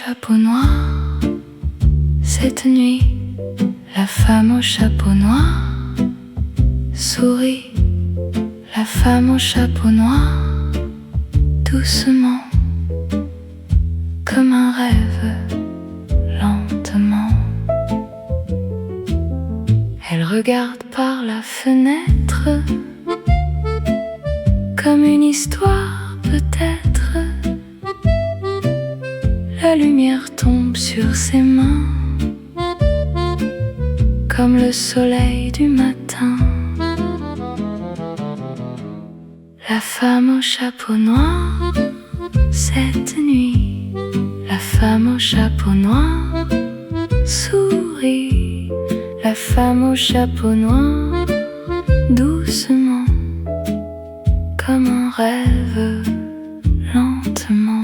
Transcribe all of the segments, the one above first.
chapeau noir. Cette nuit, la femme au chapeau noir sourit. La femme au chapeau noir, doucement, comme un rêve, lentement. Elle regarde par la fenêtre, comme une histoire peut-être. La lumière tombe sur ses mains, comme le soleil du matin. La femme au chapeau noir, cette nuit, la femme au chapeau noir sourit. La femme au chapeau noir, doucement, comme un rêve, lentement.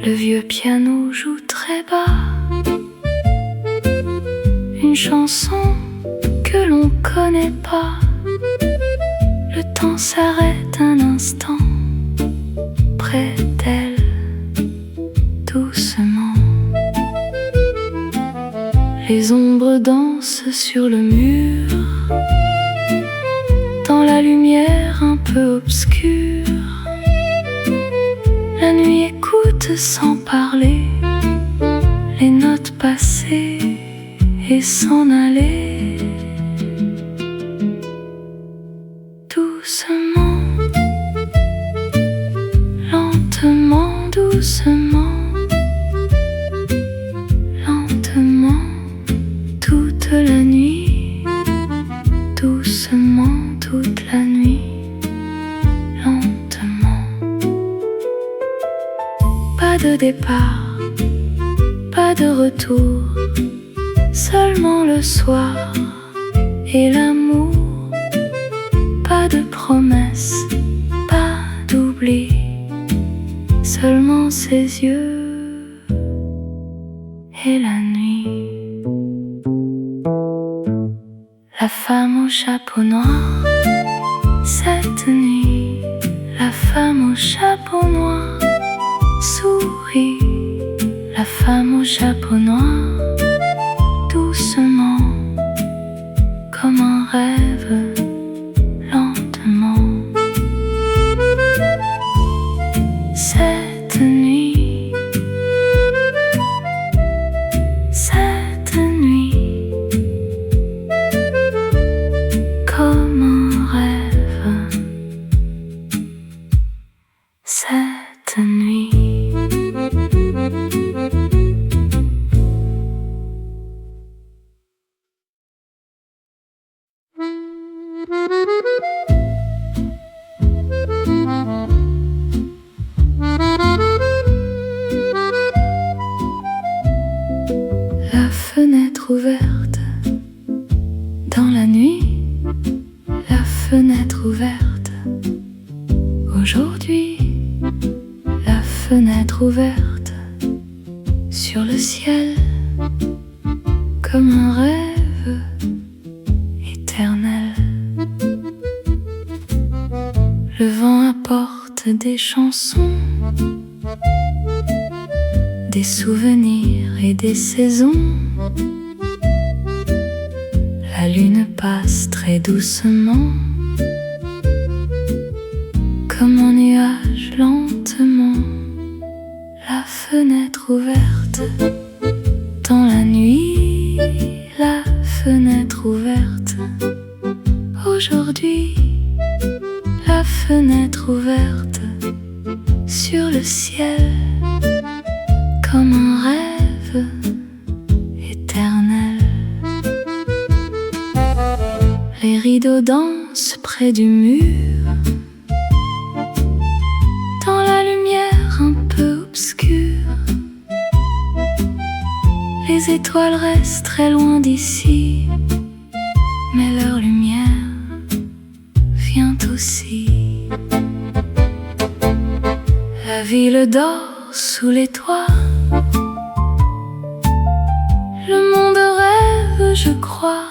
Le vieux piano joue très bas une chanson que l'on connaît pas. Le temps s'arrête un instant près d'elle, doucement. Les ombres dansent sur le mur, dans la lumière un peu obscure. La nuit écoute sans parler les notes passées et s'en aller. Doucement, lentement, doucement, lentement, toute la nuit, doucement, toute la nuit, lentement. Pas de départ, pas de retour, seulement le soir et l'amour. Pas de promesses, pas d'oubli, seulement ses yeux et la nuit. La femme au chapeau noir, cette nuit, la femme au chapeau noir sourit. La femme au chapeau noir, doucement, comme un rêve, lentement. Cette nuit, cette nuit, comme un rêve. Cette nuit. La fenêtre ouverte dans la nuit, la fenêtre ouverte aujourd'hui, la fenêtre ouverte sur le ciel, comme un rêve éternel. Le vent apporte des chansons, des souvenirs et des saisons. La lune passe très doucement, comme un nuage lentement. La fenêtre ouverte dans la nuit, la fenêtre ouverte aujourd'hui, la fenêtre ouverte sur le ciel, comme un rêve éternel. Les rideaux dansent près du mur, dans la lumière un peu obscure. Les étoiles restent très loin d'ici, mais leur lumière vient aussi. La ville dort sous les toits, le monde rêve, je crois.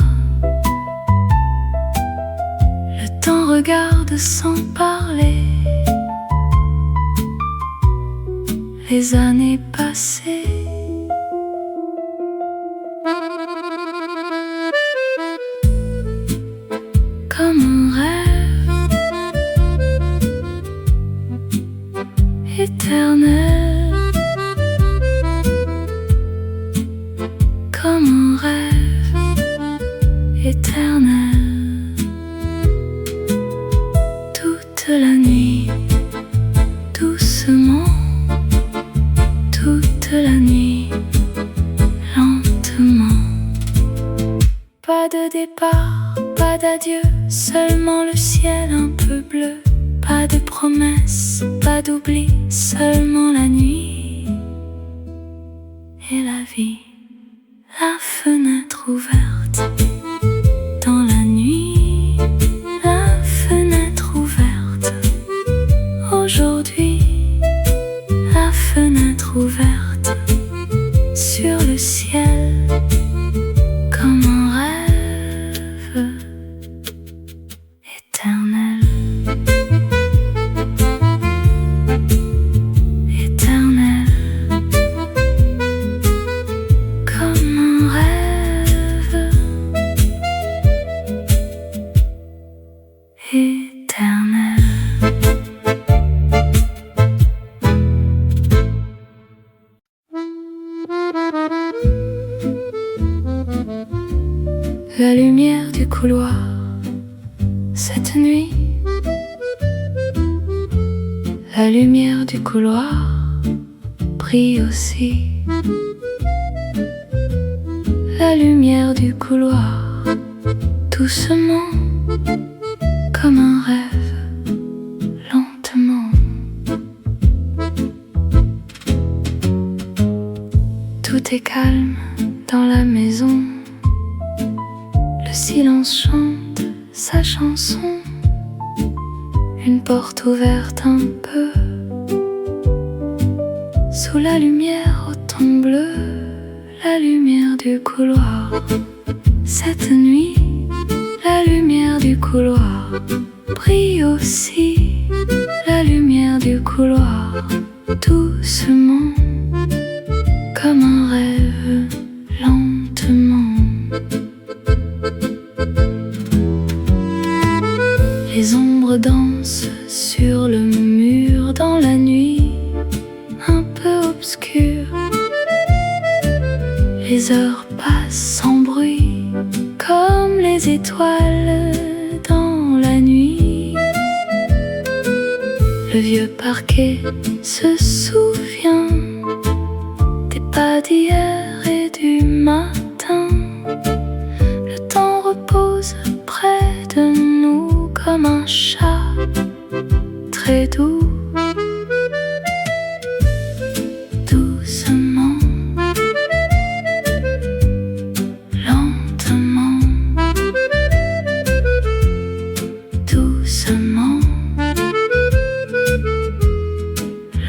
Le temps regarde sans parler les années passées. Comme un rêve éternel, comme un rêve éternel. Toute la nuit, doucement, toute la nuit, lentement. Pas de départ, pas d'adieu, seulement le ciel un peu bleu. Pas de promesses, pas d'oubli, seulement la nuit et la vie. La fenêtre ouverte, dans la nuit, la fenêtre ouverte. Aujourd'hui, la fenêtre ouverte sur le ciel, comme un rêve éternel. Éternel, comme un rêve éternel. La lumière du couloir, cette nuit. La lumière du couloir brille aussi. La lumière du couloir, doucement, comme un rêve, lentement. Tout est calme dans la maison. Le silence chante sa chanson. Une porte ouverte un peu, sous la lumière au ton bleu. La lumière du couloir, cette nuit. La lumière du couloir brille aussi. La lumière du couloir, doucement, comme un rêve, lentement. Les ombres dansent sur le mur dans la nuit un peu obscure. Les heures passent sans bruit, comme les étoiles dans la nuit. Le vieux parquet se souvient des pas d'hier et du matin. Le temps repose près de nous comme un chat très doux. Doucement, lentement, doucement,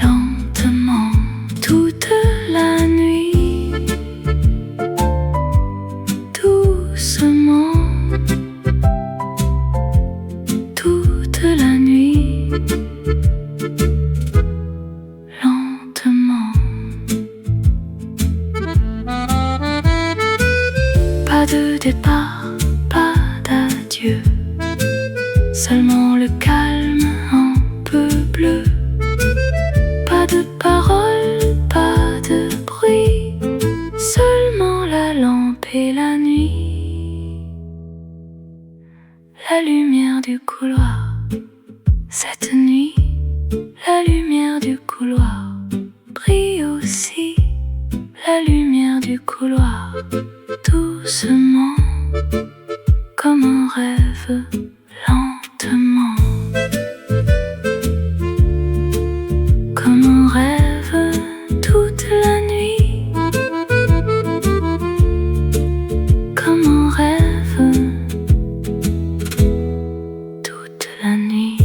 lentement. Toute la nuit, doucement, toute la nuit, lentement. Pas de départ, pas d'adieu, seulement le calme un peu bleu. Pas de paroles, pas de bruit, seulement la lampe et la nuit. La lumière du couloir, cette nuit. La lumière du couloir brille aussi. La lumière du couloir, doucement, comme un rêve, lentement. Comme un rêve, toute la nuit. Comme un rêve, toute la nuit.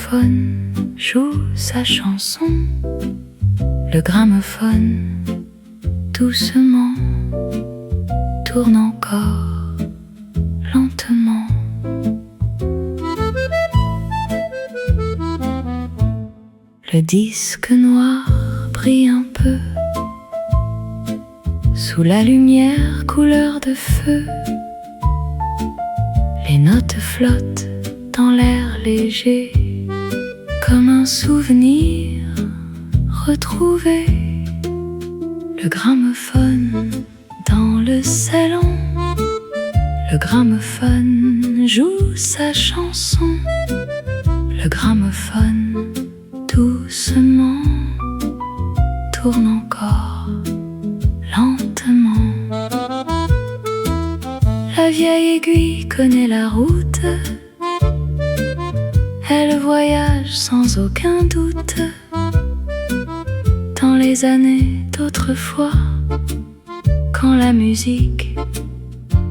gramophone joue sa chanson. Le gramophone doucement tourne encore lentement. Le disque noir brille un peu sous la lumière couleur de feu. Les notes flottent dans l'air léger comme un souvenir retrouvé. Le gramophone dans le salon, le gramophone joue sa chanson. Le gramophone doucement tourne encore lentement. La vieille aiguille connaît la route, elle voyage sans aucun doute dans les années d'autrefois, quand la musique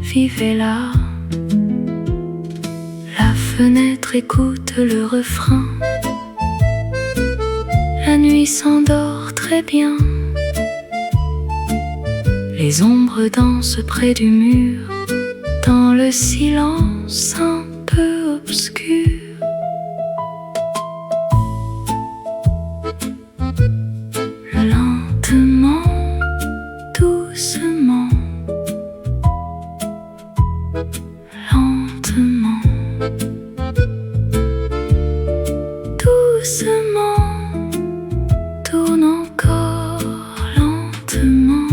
vivait là. La fenêtre écoute le refrain, la nuit s'endort très bien. Les ombres dansent près du mur, dans le silence un peu obscur. Lentement, doucement, lentement, doucement, tourne encore lentement.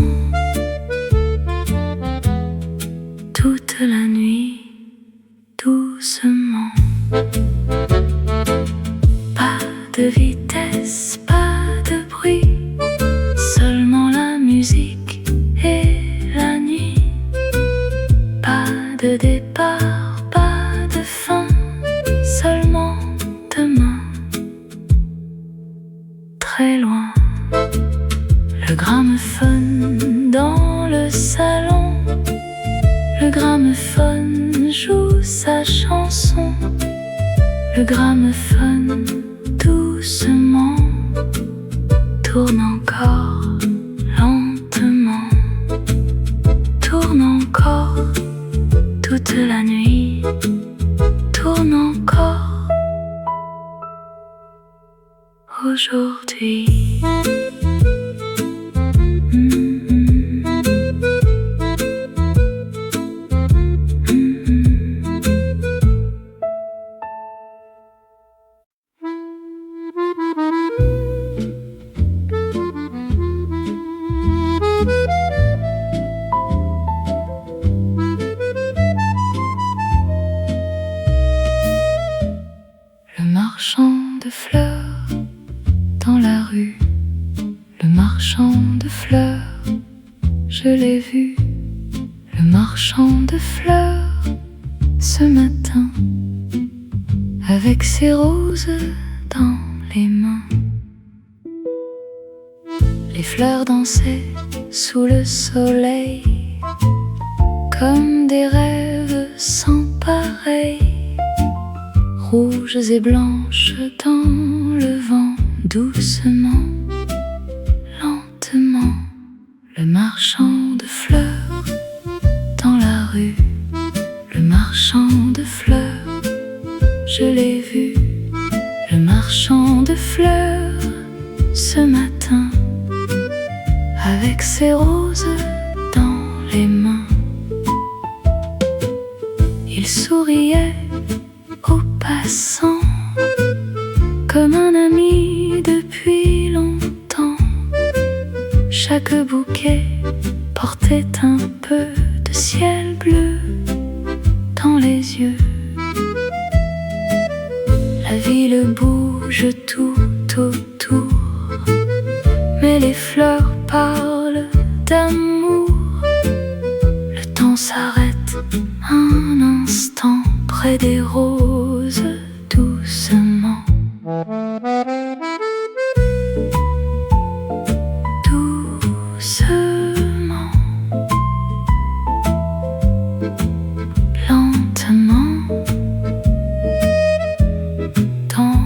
Toute la nuit, doucement. Pas de vitesse, pas de bruit, seulement la musique et la nuit. Pas de départ, pas de fin, seulement demain. Très loin, le gramophone dans le salon. Le gramophone joue sa chanson. Le gramophone doucement tourne encore lentement. Tourne encore toute la nuit. Tourne encore aujourd'hui. Le marchand de fleurs dans la rue, le marchand de fleurs, je l'ai vu. Le marchand de fleurs ce matin, avec ses roses dans les mains. Les fleurs dansaient sous le soleil, comme des rêves sans pareil. Rouges et blanches dans le vent, doucement, lentement. Le marchand de fleurs dans la rue, le marchand de fleurs, je l'ai vu. Le marchand de fleurs ce matin, avec ses roses dans les mains. Il souriait aux passants comme un ami depuis longtemps. Chaque bouquet portait un peu de ciel bleu dans les yeux. La ville bouge tout autour, mais les fleurs parlent d'amour. Le temps s'arrête un instant près des roses, doucement. Doucement, lentement, dans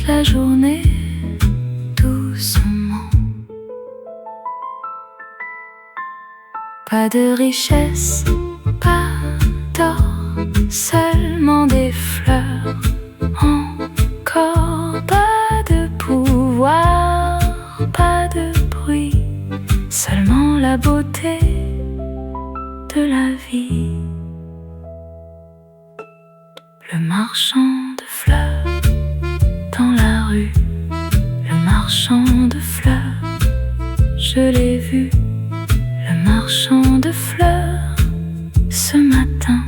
toute la journée, doucement. Pas de richesse, pas d'or, seulement des fleurs. Encore pas de pouvoir, pas de bruit, seulement la beauté de la vie. Le marchand de fleurs dans la rue, le marchand de fleurs, je l'ai vu, le marchand de fleurs, ce matin,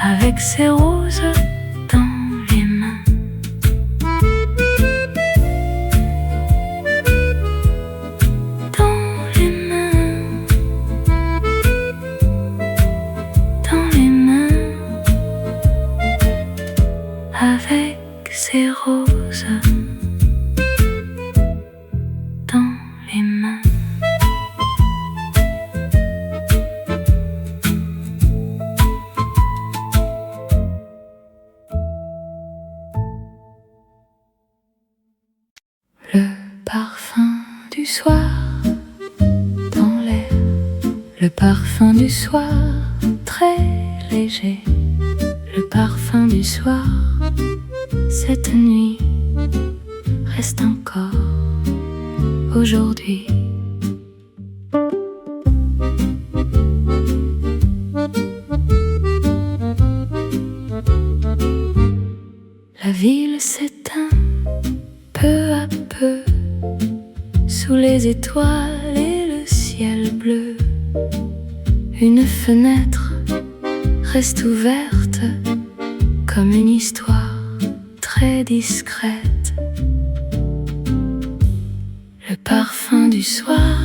avec ses roses dans les mains. Dans les mains, dans les mains, avec ses roses dans les mains. Le parfum du soir dans l'air, le parfum du soir très léger, le parfum du soir, cette nuit reste encore aujourd'hui. La ville s'éteint peu à peu sous les étoiles et le ciel bleu. Une fenêtre reste ouverte comme une histoire très discrète. Le parfum du soir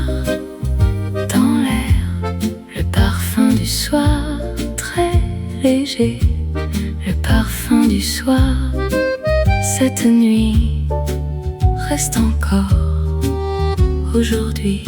dans l'air, le parfum du soir très léger, le parfum du soir, cette nuit reste encore aujourd'hui.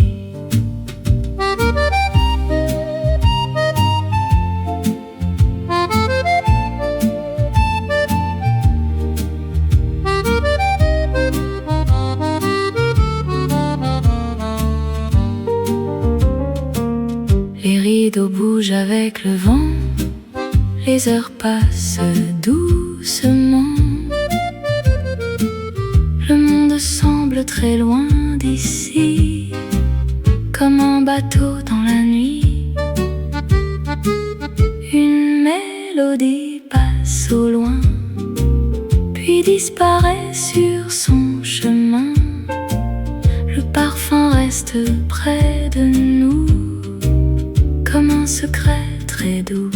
Les rideaux bougent avec le vent, les heures passent doucement. Le monde semble très loin d'ici, comme un bateau dans la nuit. Une mélodie passe au loin, puis disparaît sur son chemin. Le parfum reste près de nous, comme un secret très doux,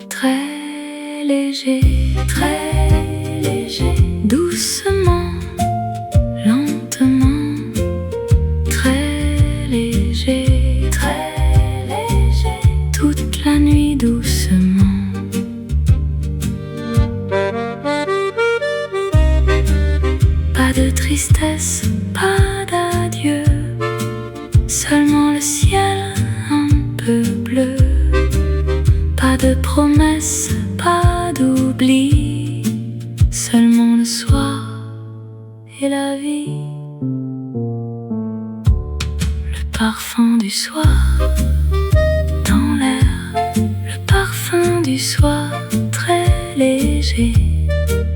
très léger, très léger, doucement, lentement, très léger, toute la nuit doucement. Pas de tristesse, pas d'adieu, seulement le ciel un peu bleu. Pas de promesses, pas d'oubli, seulement le soir et la vie. Le parfum du soir dans l'air, le parfum du soir très léger,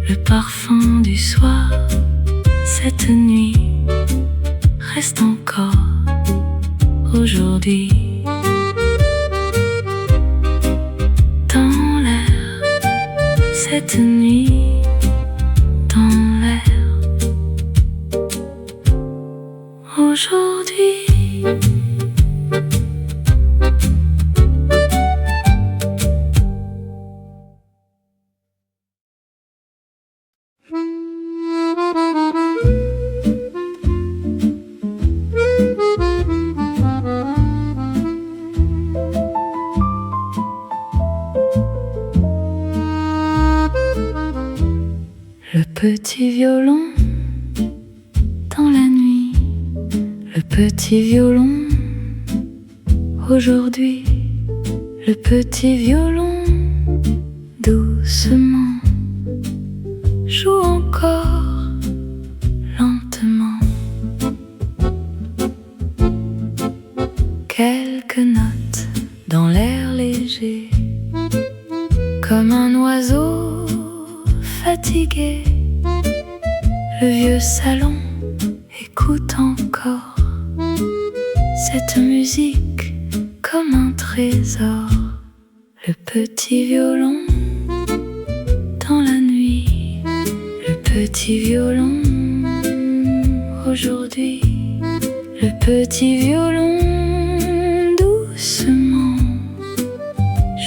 le parfum du soir, cette nuit reste encore aujourd'hui. Dans l'air, cette nuit, dans l'air, aujourd'hui. Le petit violon dans la nuit, le petit violon aujourd'hui, le petit violon doucement fatigué. Le vieux salon écoute encore cette musique comme un trésor. Le petit violon dans la nuit, le petit violon aujourd'hui, le petit violon doucement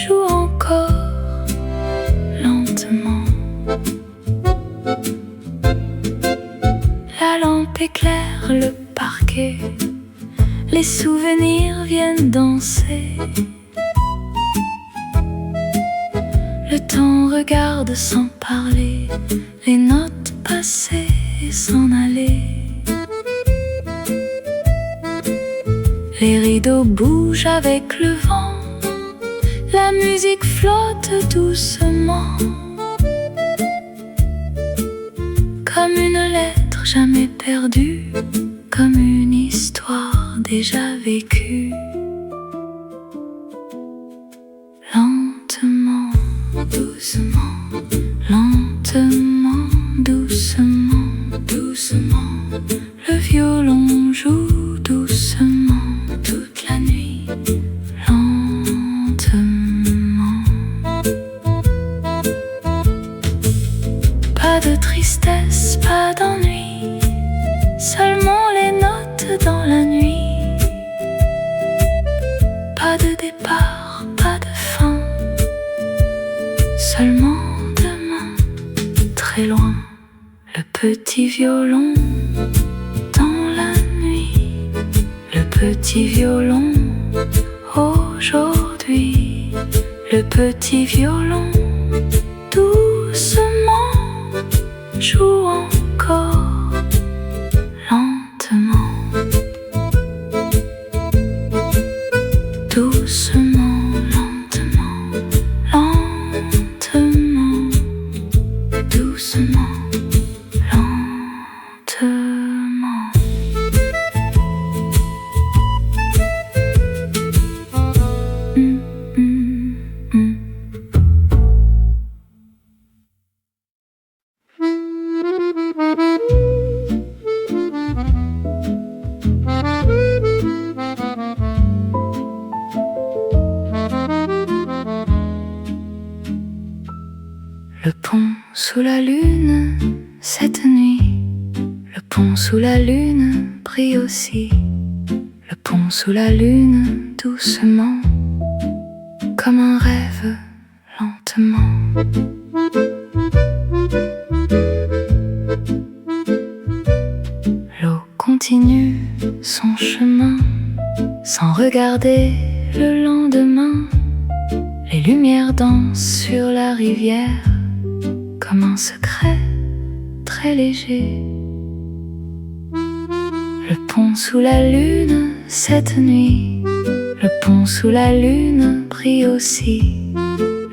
joue encore lentement. La lampe éclaire le parquet, les souvenirs viennent danser. Le temps regarde sans parler, les notes passer et s'en aller. Les rideaux bougent avec le vent, la musique flotte doucement. Comme une lettre jamais perdue, comme une histoire déjà vécue. Lentement, doucement, lentement, doucement, doucement. Le violon joue doucement toute la nuit, lentement. Pas de tristesse, pas d'ennui, seulement les notes dans la nuit. Pas de départ, pas de fin, seulement demain, très loin. Le petit violon dans la nuit, le petit violon aujourd'hui, le petit violon doucement joue encore lentement. Doucement, lentement, lentement, doucement, lentement. Le pont sous la lune, cette nuit, le pont sous la lune brille aussi. Le pont sous la lune, doucement, comme un rêve, lentement. L'eau continue son chemin, sans regarder le lendemain. Les lumières dansent sur la rivière, comme un secret très léger. Le pont sous la lune, cette nuit, le pont sous la lune brille aussi.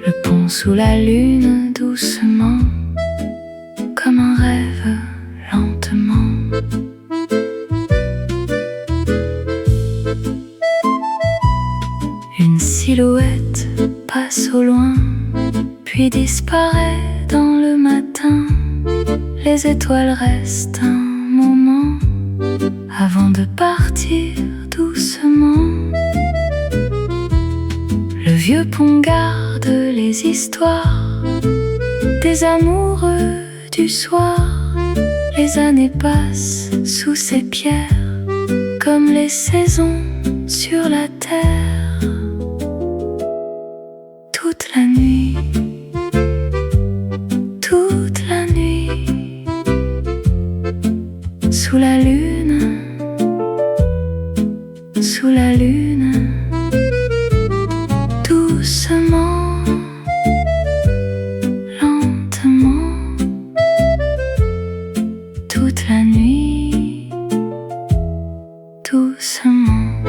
Le pont sous la lune, doucement, comme un rêve, lentement. Une silhouette passe au loin, puis disparaît dans le matin. Les étoiles restent un moment avant de partir doucement. Le vieux pont garde les histoires des amoureux du soir. Les années passent sous ses pierres, comme les saisons sur la terre. Toute la nuit, toute la nuit, sous la lune, sous la lune, doucement, lentement, toute la nuit, doucement.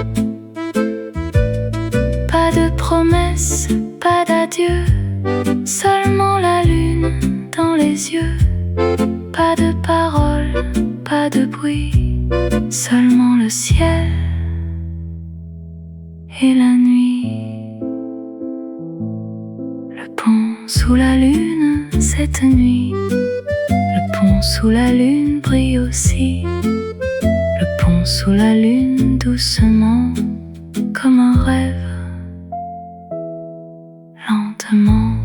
Pas de promesses, pas d'adieu, seulement la lune dans les yeux. Pas de paroles, pas de bruit, seulement le ciel et la nuit. Le pont sous la lune, c'est cette nuit. Le pont sous la lune brille aussi. Le pont sous la lune doucement, comme un rêve, lentement.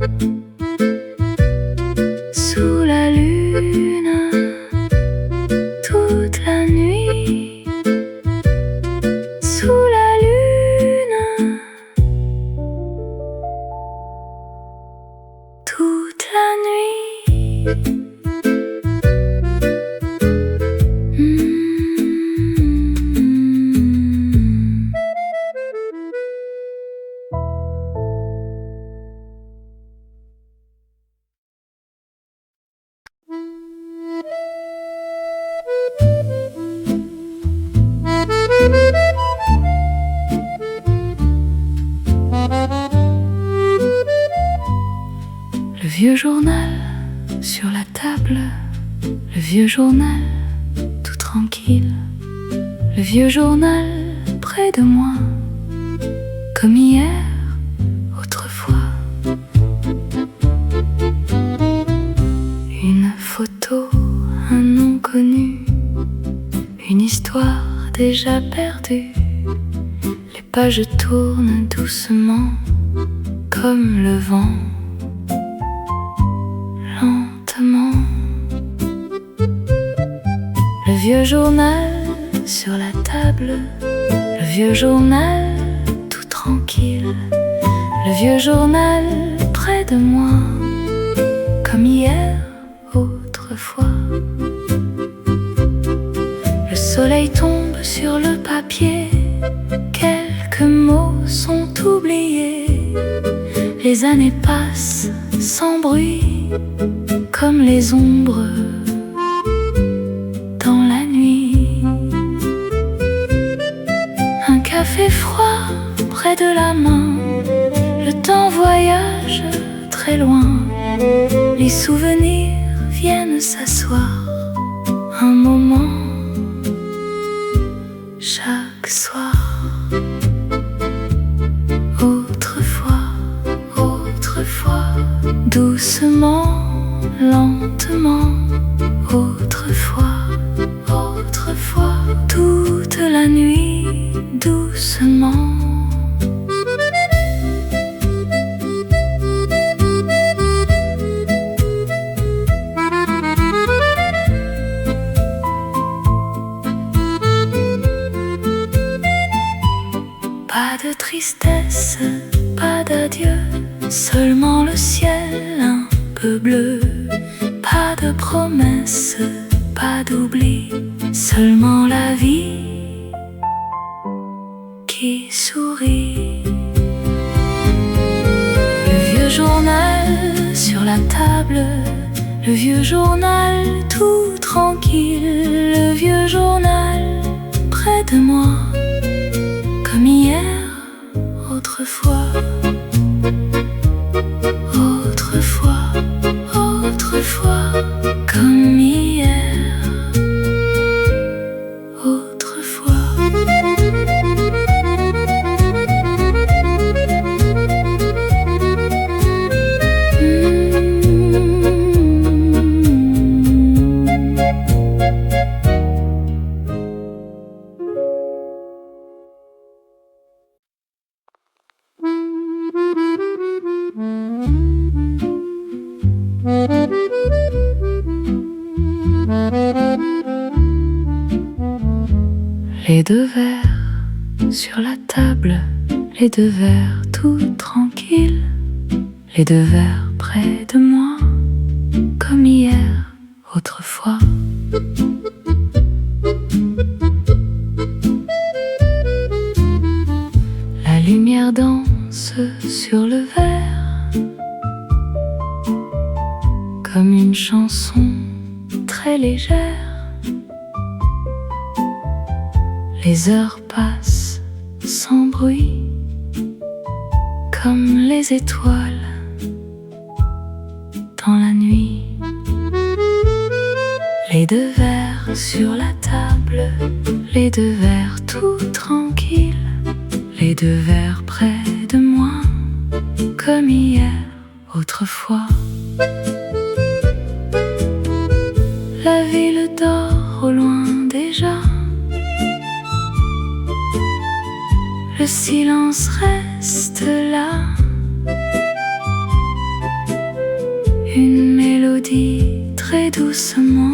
Sous la lune, toute la nuit. Sous la lune, toute la nuit. Le vieux journal sur la table, le vieux journal tout tranquille, le vieux journal près de moi, comme hier, autrefois. Une photo, un nom connu, une histoire déjà perdue. Les pages tournent doucement, comme le vent. Lentement, le vieux journal sur la table, le vieux journal tout tranquille, le vieux journal près de moi, comme hier, autrefois. Le soleil tombe sur le papier, quelques mots sont oubliés, les années passent sans bruit, comme les ombres dans la nuit. Un café froid près de la main, le temps voyage très loin. Les souvenirs viennent s'asseoir un moment chaque soir. Autrefois, autrefois, doucement, lentement, autrefois, autrefois, toute la nuit, doucement. Pas de tristesse, pas d'adieu, seulement le ciel un peu bleu. Pas de promesses, pas d'oubli, seulement la vie qui sourit. Le vieux journal sur la table, le vieux journal tout tranquille, le vieux journal près de moi, comme hier, autrefois. Autrefois, autrefois, comme hier, autrefois. Les deux verres sur la table, les deux verres tout tranquilles, les deux verres près de moi, comme hier, autrefois. La lumière danse sur le verre, comme une chanson très légère. Les heures passent sans bruit, comme les étoiles dans la nuit. Les deux verres sur la table, les deux verres tout tranquilles, les deux verres près de moi, comme hier, autrefois. La ville dort au loin déjà. Le silence reste là. Une mélodie très doucement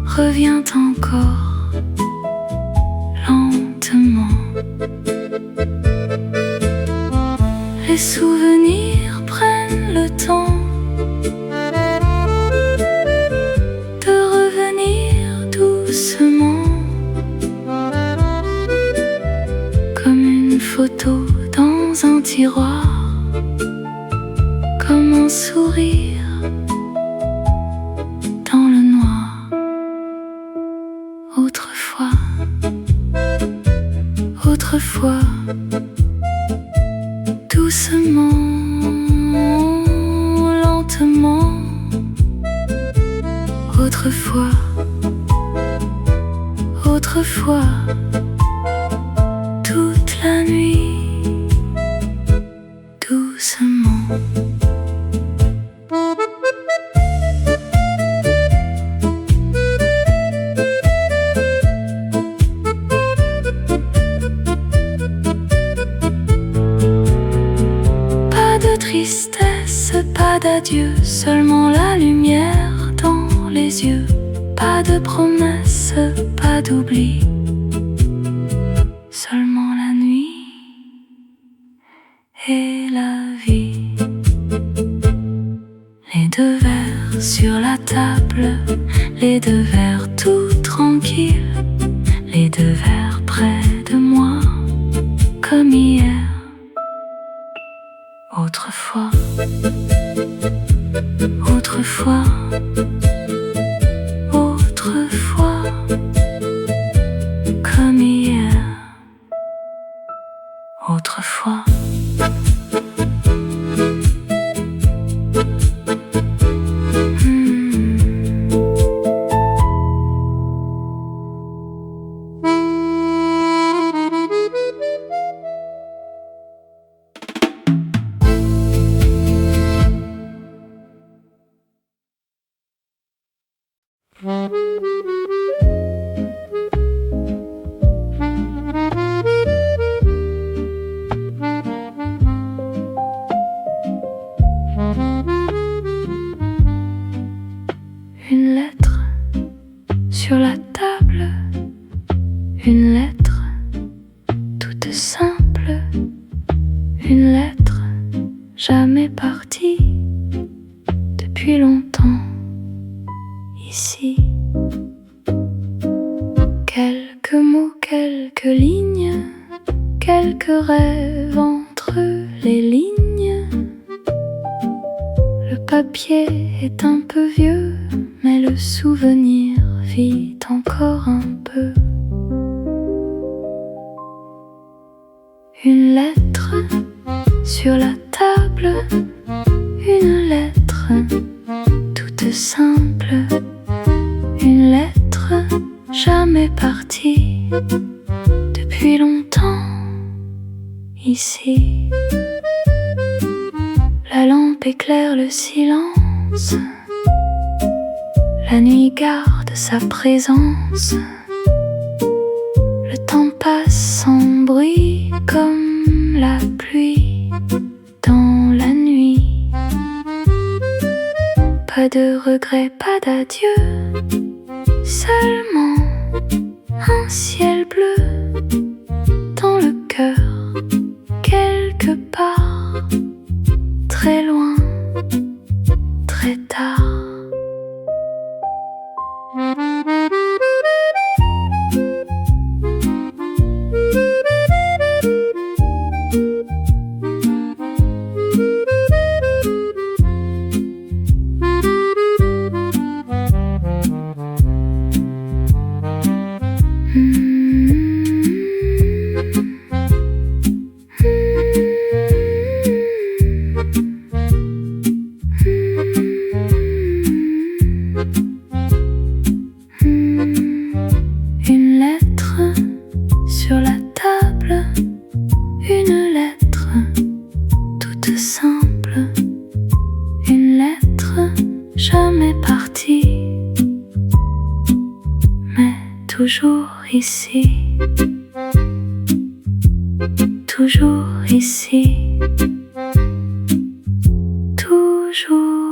revient encore lentement. Les souvenirs prennent le temps de revenir doucement, comme une photo dans un tiroir, comme un sourire dans le noir. Autrefois, autrefois, doucement, lentement. Autrefois, autrefois, toute la nuit, doucement. Pas de tristesse, pas d'adieu, seulement la lumière dans les yeux. Pas de promesses, pas d'oubli, seulement la nuit et la vie. Les deux verres sur la table, les deux verres tout tranquilles, les deux verres près de moi, comme hier. Autrefois, autrefois, autrefois, comme hier. Autrefois. Une lettre sur la table, une lettre toute simple, une lettre jamais partie depuis longtemps ici. Quelques mots, quelques lignes, quelques rêves entre les lignes. Le papier est un peu vieux, mais le souvenir vit encore un peu. Une lettre sur la table, une lettre toute simple, une lettre jamais partie depuis longtemps ici. La lampe éclaire le silence, la nuit garde sa présence. Le temps passe sans bruit comme la pluie dans la nuit. Pas de regrets, pas d'adieu, seulement un ciel bleu dans le cœur, quelque part, très loin, très tard. jamais parti, mais toujours ici, toujours ici, toujours.